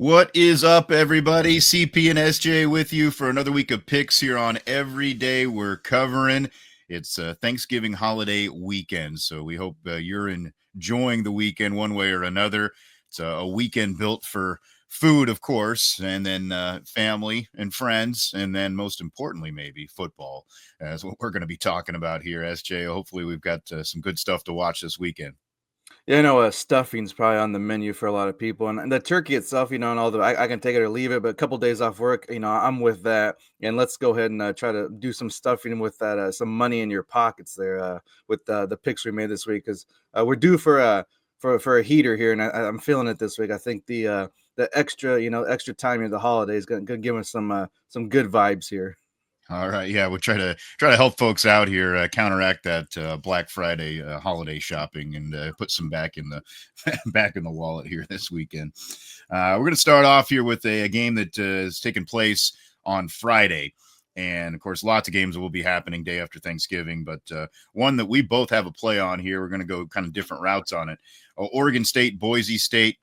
What is up, everybody? CP and SJ with you for another week of picks here on Every Day We're Covering. It's Thanksgiving holiday weekend, so we hope you're enjoying the weekend one way or another. It's a weekend built for food, of course, and then family and friends, and then most importantly, maybe football. That's what we're going to be talking about here, SJ. Hopefully, we've got some good stuff to watch this weekend. Yeah, stuffing's probably on the menu for a lot of people, and the turkey itself, and all the I can take it or leave it, but a couple days off work, I'm with that. And let's go ahead and try to do some stuffing with that, some money in your pockets there, with the picks we made this week, because we're due for a heater here, and I'm feeling it this week. I think the extra time of the holiday is gonna give us some good vibes here. All right, yeah, we'll try to help folks out here, counteract that Black Friday holiday shopping, and put some back in the back in the wallet here this weekend. We're going to start off here with a game that is taking place on Friday, and of course, lots of games will be happening day after Thanksgiving, but one that we both have a play on here. We're going to go kind of different routes on it. Oregon State, Boise State,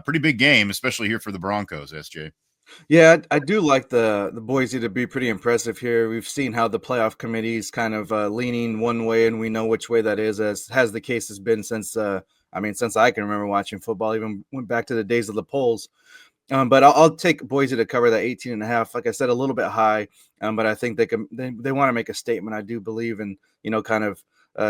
pretty big game, especially here for the Broncos. SJ. Yeah, I do like the Boise to be pretty impressive here. We've seen how the playoff committee is kind of leaning one way, and we know which way that is, as has the case has been since since I can remember watching football, even went back to the days of the polls. But I'll take Boise to cover that 18 and a half. Like I said, a little bit high, but I think they want to make a statement. I do believe in, kind of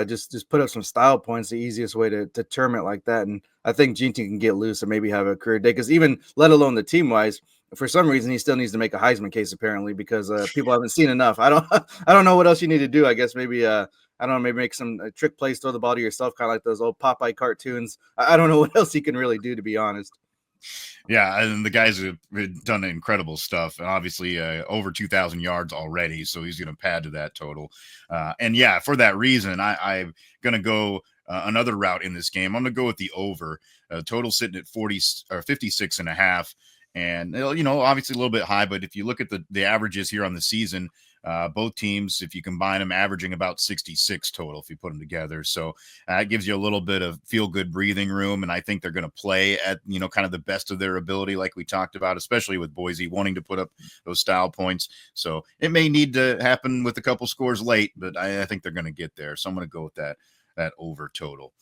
just put up some style points, the easiest way to term it like that. And I think Gene can get loose and maybe have a career day, because even let alone the team wise, for some reason he still needs to make a Heisman case apparently, because people haven't seen enough. I don't I don't know what else you need to do. I guess maybe I don't know, maybe make some trick plays, throw the ball to yourself, kind of like those old Popeye cartoons. I don't know what else he can really do, to be honest. Yeah, and the guys have done incredible stuff, and obviously over 2,000 yards already, so he's going to pad to that total. And yeah, for that reason, I'm going to go another route in this game. I'm going to go with the over. Total sitting at 40 or 56 and a half. And, obviously a little bit high, but if you look at the averages here on the season, both teams, if you combine them, averaging about 66 total if you put them together. So it gives you a little bit of feel-good breathing room, and I think they're going to play at, kind of the best of their ability, like we talked about, especially with Boise wanting to put up those style points. So it may need to happen with a couple scores late, but I think they're going to get there. So I'm going to go with that over total.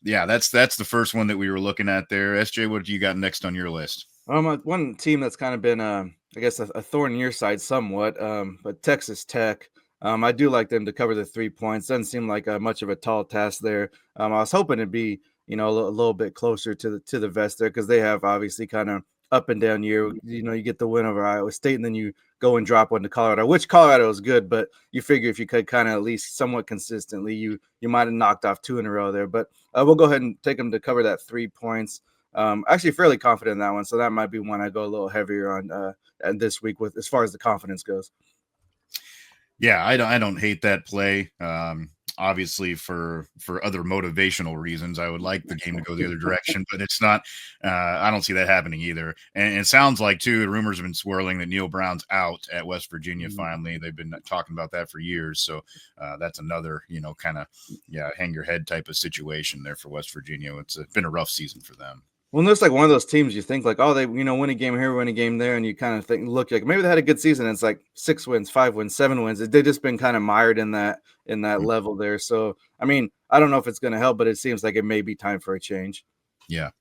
Yeah, that's the first one that we were looking at there. SJ, what do you got next on your list? One team that's kind of been, I guess, a thorn in your side somewhat, but Texas Tech. I do like them to cover the 3 points. Doesn't seem like much of a tall task there. I was hoping it'd be, a little bit closer to the vest there, because they have obviously kind of up and down year. You get the win over Iowa State, and then you go and drop one to Colorado, which Colorado is good, but you figure if you could kind of at least somewhat consistently, you might have knocked off two in a row there. But we'll go ahead and take them to cover that 3 points. Actually fairly confident in that one, so that might be one I go a little heavier on this week with as far as the confidence goes. Yeah, I don't hate that play. Obviously, for other motivational reasons, I would like the game to go the other direction, but it's not. I don't see that happening either. And it sounds like too, the rumors have been swirling that Neil Brown's out at West Virginia. Finally, they've been talking about that for years. So that's another, kind of hang your head type of situation there for West Virginia. It's been a rough season for them. Well, it's like one of those teams you think like, oh, they win a game here, win a game there, and you kind of look like maybe they had a good season. And it's like 6 wins, 5 wins, 7 wins. They've just been kind of mired in that level there. So I mean, I don't know if it's going to help, but it seems like it may be time for a change. Yeah.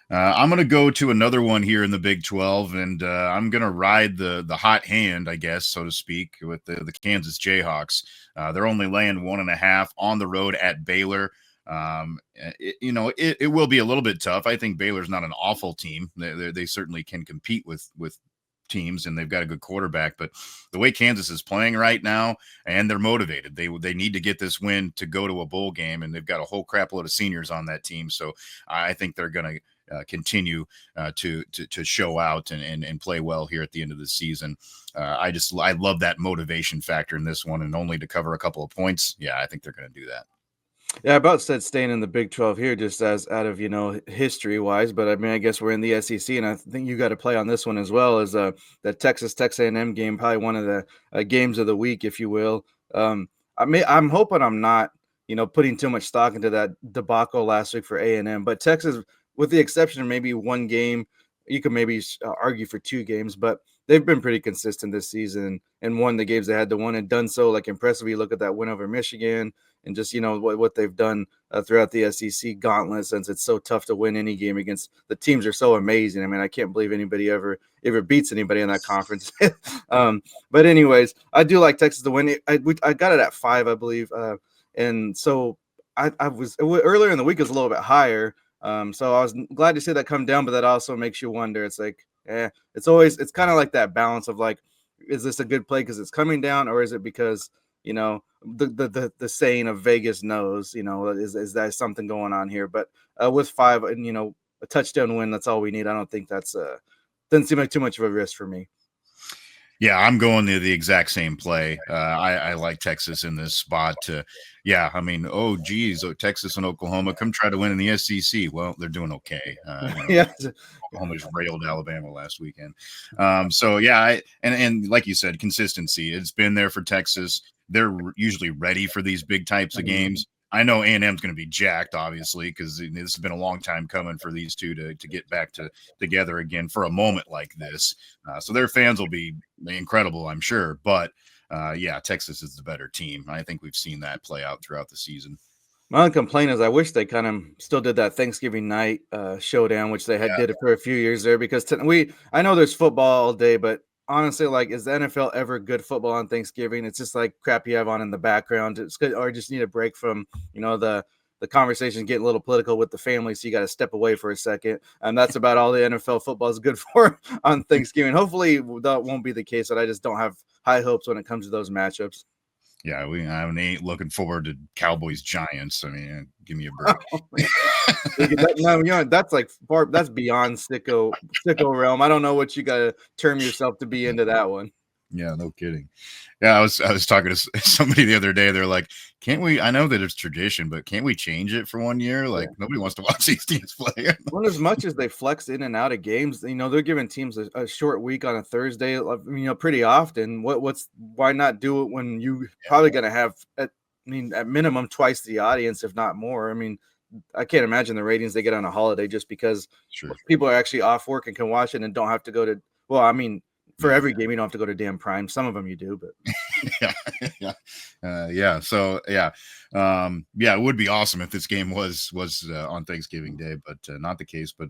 I'm going to go to another one here in the Big 12, and I'm going to ride the hot hand, I guess, so to speak, with the Kansas Jayhawks. They're only laying 1.5 on the road at Baylor. It will be a little bit tough. I think Baylor's not an awful team. They certainly can compete with teams, and they've got a good quarterback. But the way Kansas is playing right now, and they're motivated, they need to get this win to go to a bowl game, and they've got a whole crap load of seniors on that team. So I think they're going to continue to show out and play well here at the end of the season. I love that motivation factor in this one, and only to cover a couple of points. Yeah, I think they're going to do that. Yeah, I about said staying in the Big 12 here, just as out of history wise. But I mean, I guess we're in the SEC, and I think you got to play on this one as well as the Texas A&M game, probably one of the games of the week, if you will. I'm hoping I'm not putting too much stock into that debacle last week for A&M, but Texas, with the exception of maybe one game, you could maybe argue for 2 games, but they've been pretty consistent this season and won the games they had to win and done so like impressively. Look at that win over Michigan and just what they've done throughout the SEC gauntlet, since it's so tough to win any game against the teams are so amazing. I mean, I can't believe anybody ever beats anybody in that conference. But anyways, I do like Texas to win. I got it at 5, I believe, and so I was earlier in the week, it was a little bit higher. So I was glad to see that come down, but that also makes you wonder. It's like, it's kind of like that balance of like, is this a good play because it's coming down, or is it because the saying of Vegas knows, is that something going on here? But with 5 and a touchdown win, that's all we need. I don't think that's doesn't seem like too much of a risk for me. Yeah, I'm going the exact same play. I like Texas in this spot. I mean, Texas and Oklahoma come try to win in the SEC. Well, they're doing okay. Yeah, Oklahoma just railed Alabama last weekend. And like you said, consistency. It's been there for Texas. They're usually ready for these big types of games. I know A&M's going to be jacked, obviously, because this has been a long time coming for these two to get back together again for a moment like this. So their fans will be incredible, I'm sure. But, Texas is the better team. I think we've seen that play out throughout the season. My only complaint is I wish they kind of still did that Thanksgiving night showdown, which they did it for a few years there, because I know there's football all day, but honestly, like, is the NFL ever good football on Thanksgiving? It's just like crap you have on in the background. It's good, or just need a break from the conversation getting a little political with the family, so you got to step away for a second. And that's about all the NFL football is good for on Thanksgiving. Hopefully that won't be the case, but I just don't have high hopes when it comes to those matchups. Yeah, I ain't looking forward to Cowboys Giants. I mean, give me a break. That's beyond sicko realm. I don't know what you got to term yourself to be into that one. Yeah, no kidding. Yeah, I was talking to somebody the other day. They're like, "Can't we? I know that it's tradition, but can't we change it for 1 year? Like, nobody wants to watch these teams play." Well, as much as they flex in and out of games, they're giving teams a short week on a Thursday, pretty often. Why not do it when you probably going to have at minimum twice the audience, if not more? I mean, I can't imagine the ratings they get on a holiday just because people are actually off work and can watch it and don't have to go to. Well, I mean, for every game, you don't have to go to damn Prime. Some of them you do, but it would be awesome if this game was on Thanksgiving Day, but not the case. But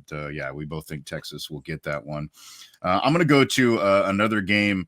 we both think Texas will get that one. I'm going to go to another game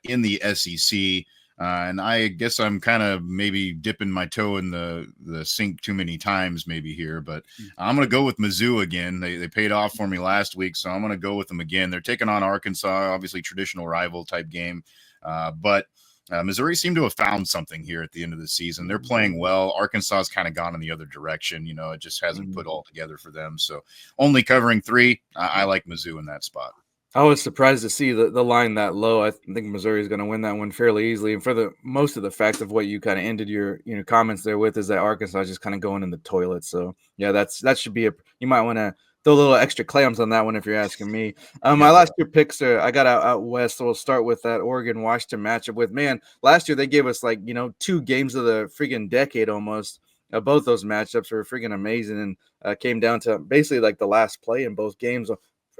in the SEC. And I guess I'm kind of maybe dipping my toe in the sink too many times maybe here, but I'm going to go with Mizzou again. They paid off for me last week, so I'm going to go with them again. They're taking on Arkansas, obviously traditional rival type game. But Missouri seemed to have found something here at the end of the season. They're playing well. Arkansas has kind of gone in the other direction. It just hasn't put all together for them. So only covering 3. I like Mizzou in that spot. I was surprised to see the line that low. I think Missouri is going to win that one fairly easily. And for the most of the fact of what you kind of ended your comments there with is that Arkansas is just kind of going in the toilet. So yeah, that should be you might want to throw a little extra clams on that one if you're asking me. My last 2 picks I got out west, so we'll start with that Oregon Washington matchup. With last year they gave us 2 games of the freaking decade almost. Both those matchups were freaking amazing and came down to basically like the last play in both games.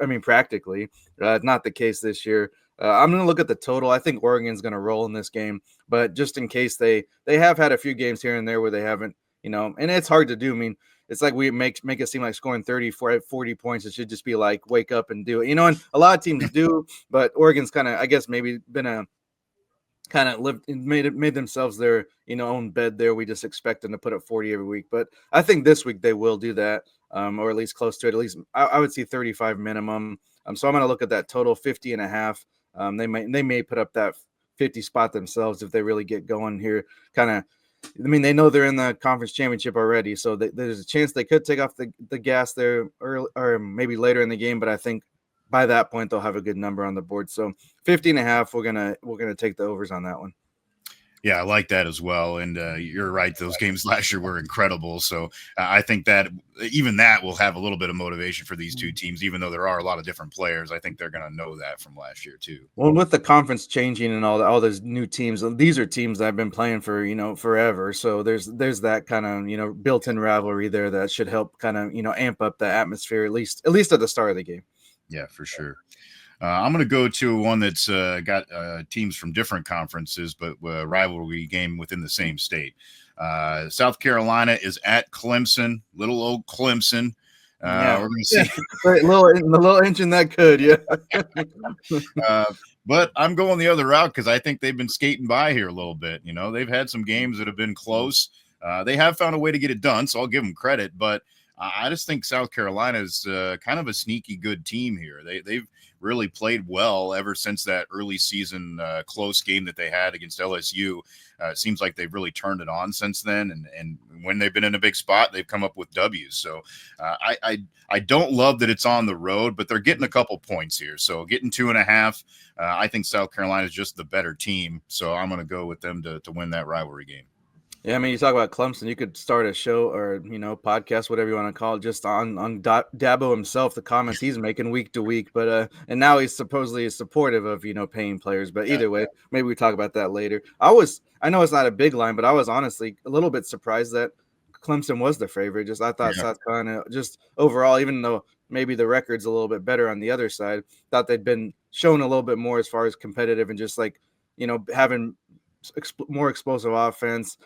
I mean, practically. Not the case this year. I'm going to look at the total. I think Oregon's going to roll in this game, but just in case they have had a few games here and there where they haven't, and it's hard to do. I mean, it's like we make it seem like scoring 30, 40 points. It should just be like, wake up and do it, and a lot of teams do, but Oregon's kind of, I guess, maybe been made themselves their, own bed there. We just expect them to put up 40 every week, but I think this week they will do that. Or at least close to it. At least I would see 35 minimum. So I'm going to look at that total 50.5. They may put up that 50 spot themselves if they really get going here. They know they're in the conference championship already, so there's a chance they could take off the gas there early or maybe later in the game. But I think by that point they'll have a good number on the board. So 50.5. We're gonna take the overs on that one. Yeah, I like that as well. And you're right. Those games last year were incredible. So I think that even that will have a little bit of motivation for these two teams, even though there are a lot of different players. I think they're going to know that from last year too. Well, with the conference changing and all those new teams, these are teams that have been playing for, forever. So there's that kind of, built-in rivalry there that should help kind of, amp up the atmosphere, at least at the start of the game. Yeah, for sure. I'm going to go to one that's got teams from different conferences, but rivalry game within the same state. South Carolina is at Clemson, little old Clemson. Yeah, We're going to yeah, see. right, the little engine that could, yeah. uh, but I'm going the other route because I think they've been skating by here a little bit. You know, they've had some games that have been close. They have found a way to get it done, so I'll give them credit. But I just think South Carolina is kind of a sneaky good team here. They've really played well ever since that early season close game that they had against LSU. It seems like they've really turned it on since then, and when they've been in a big spot, they've come up with W's. So I don't love that it's on the road, but they're getting a couple points here. So getting 2.5, I think South Carolina is just the better team. So I'm going to go with them to win that rivalry game. Yeah, I mean, you talk about Clemson, you could start a show or, podcast, whatever you want to call it, just on Dabo himself, the comments he's making week to week. But and now he's supposedly supportive of, paying players. But either way, maybe we talk about that later. I know it's not a big line, but I was honestly a little bit surprised that Clemson was the favorite. I thought South Carolina, just overall, even though maybe the record's a little bit better on the other side, thought they'd been shown a little bit more as far as competitive and just like, having more explosive offense,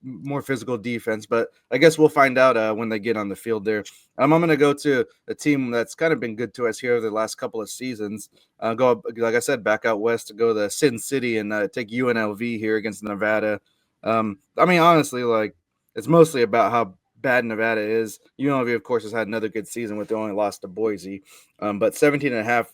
more physical defense. But I guess we'll find out when they get on the field there. I'm going to go to a team that's kind of been good to us here over the last couple of seasons. Go, like I said, back out west to go to Sin City and take UNLV here against Nevada. I mean, honestly, like it's mostly about how bad Nevada is. UNLV, of course, has had another good season with the only loss to Boise. But 17.5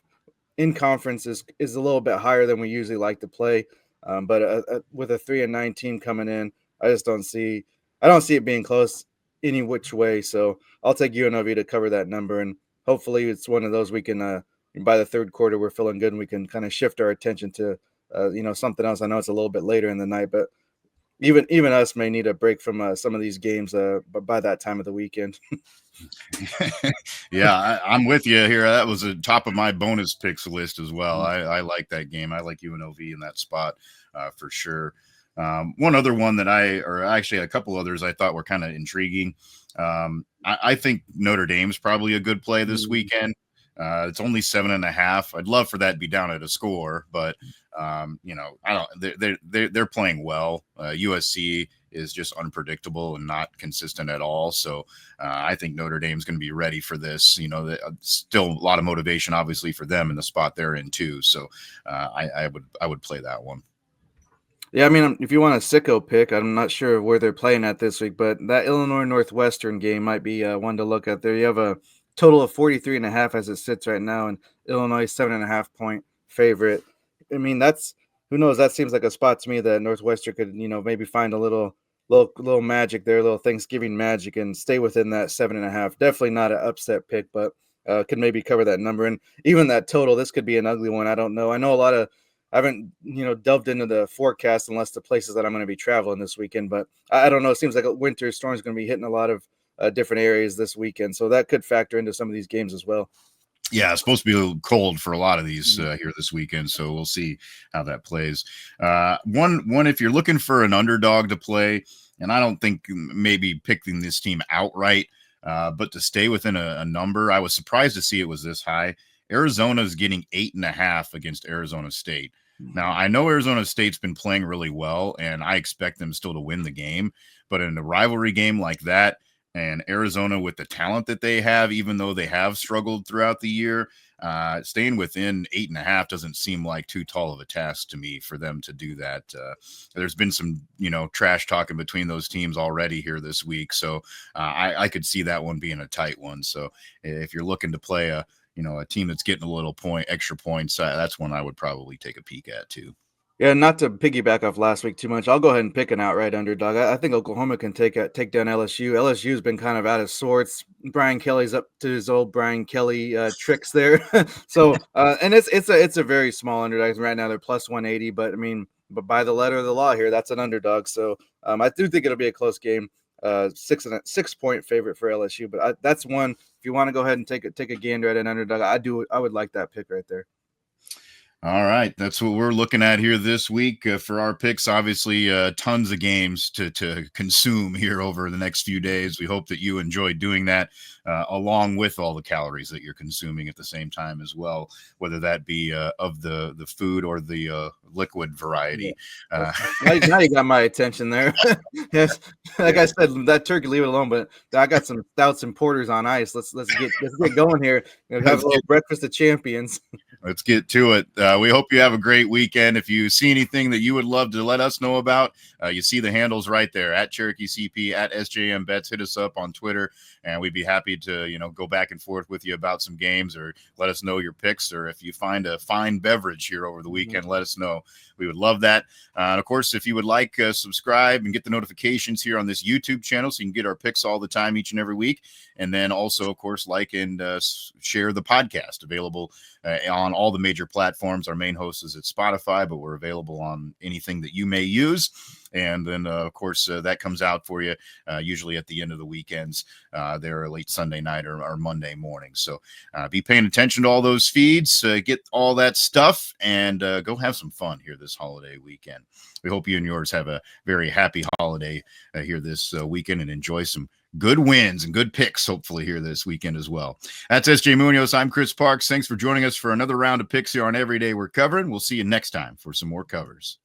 in conference is a little bit higher than we usually like to play. But with a 3-9 team coming in, I just don't see it being close any which way. So I'll take UNLV to cover that number, and hopefully it's one of those we can by the third quarter we're feeling good and we can kind of shift our attention to something else. I know it's a little bit later in the night, but even us may need a break from some of these games but by that time of the weekend. Yeah, I'm with you here. That was a top of my bonus picks list as well. I like that game. I like UNLV in that spot for sure. One other one that or actually a couple others I thought were kind of intriguing. I think Notre Dame's probably a good play this weekend. It's only 7.5. I'd love for that to be down at a score, but I don't. They're playing well. USC is just unpredictable and not consistent at all. So I think Notre Dame's going to be ready for this. Still a lot of motivation, obviously, for them in the spot they're in too. So I would play that one. Yeah, I mean, if you want a sicko pick, I'm not sure where they're playing at this week, but that Illinois Northwestern game might be one to look at there. You have a total of 43.5 as it sits right now, and Illinois 7.5 point favorite. I mean, who knows? That seems like a spot to me that Northwestern could, maybe find a little magic there, a little Thanksgiving magic, and stay within that 7.5. Definitely not an upset pick, but could maybe cover that number. And even that total, this could be an ugly one. I don't know. I know I haven't, delved into the forecast unless the places that I'm going to be traveling this weekend. But I don't know. It seems like a winter storm is going to be hitting a lot of different areas this weekend. So that could factor into some of these games as well. Yeah, it's supposed to be a little cold for a lot of these here this weekend, so we'll see how that plays. One, if you're looking for an underdog to play, and I don't think maybe picking this team outright, but to stay within a number, I was surprised to see it was this high. Arizona is getting 8.5 against Arizona State. Now, I know Arizona State's been playing really well, and I expect them still to win the game. But in a rivalry game like that, and Arizona with the talent that they have, even though they have struggled throughout the year, staying within 8.5 doesn't seem like too tall of a task to me for them to do that. There's been some, trash talking between those teams already here this week. So I could see that one being a tight one. So if you're looking to play a team that's getting a little extra points, that's one I would probably take a peek at too. Yeah, not to piggyback off last week too much, I'll go ahead and pick an outright underdog. I think Oklahoma can take down LSU. LSU's been kind of out of sorts. Brian Kelly's up to his old Brian Kelly tricks there. So and it's a very small underdog right now. They're plus 180, but I mean, but by the letter of the law here, that's an underdog. So I do think it'll be a close game. 6 point favorite for LSU, but that's one. If you want to go ahead and take a gander at an underdog, I would like that pick right there. All right, that's what we're looking at here this week for our picks. Obviously, tons of games to consume here over the next few days. We hope that you enjoy doing that, along with all the calories that you're consuming at the same time as well, whether that be of the food or the liquid variety. Uh, Now you got my attention there. Yes, like I said, that turkey, leave it alone. But I got some stouts and porters on ice. Let's get going here. Have a little breakfast of champions. Let's get to it. We hope you have a great weekend. If you see anything that you would love to let us know about, you see the handles right there at Cherokee CP, at SJM Bets. Hit us up on Twitter, and we'd be happy to go back and forth with you about some games, or let us know your picks, or if you find a fine beverage here over the weekend, let us know. We would love that. And of course, if you would like, subscribe and get the notifications here on this YouTube channel so you can get our picks all the time, each and every week. And then also, of course, like and share the podcast, available on all the major platforms. Our main host is at Spotify, but we're available on anything that you may use. And then, of course, that comes out for you usually at the end of the weekends. They're late Sunday night or Monday morning. So be paying attention to all those feeds, get all that stuff, and go have some fun here this holiday weekend. We hope you and yours have a very happy holiday here this weekend, and enjoy some good wins and good picks, hopefully, here this weekend as well. That's SJ Munoz. I'm Chris Parks. Thanks for joining us for another round of picks here on Every Day We're Covering. We'll see you next time for some more covers.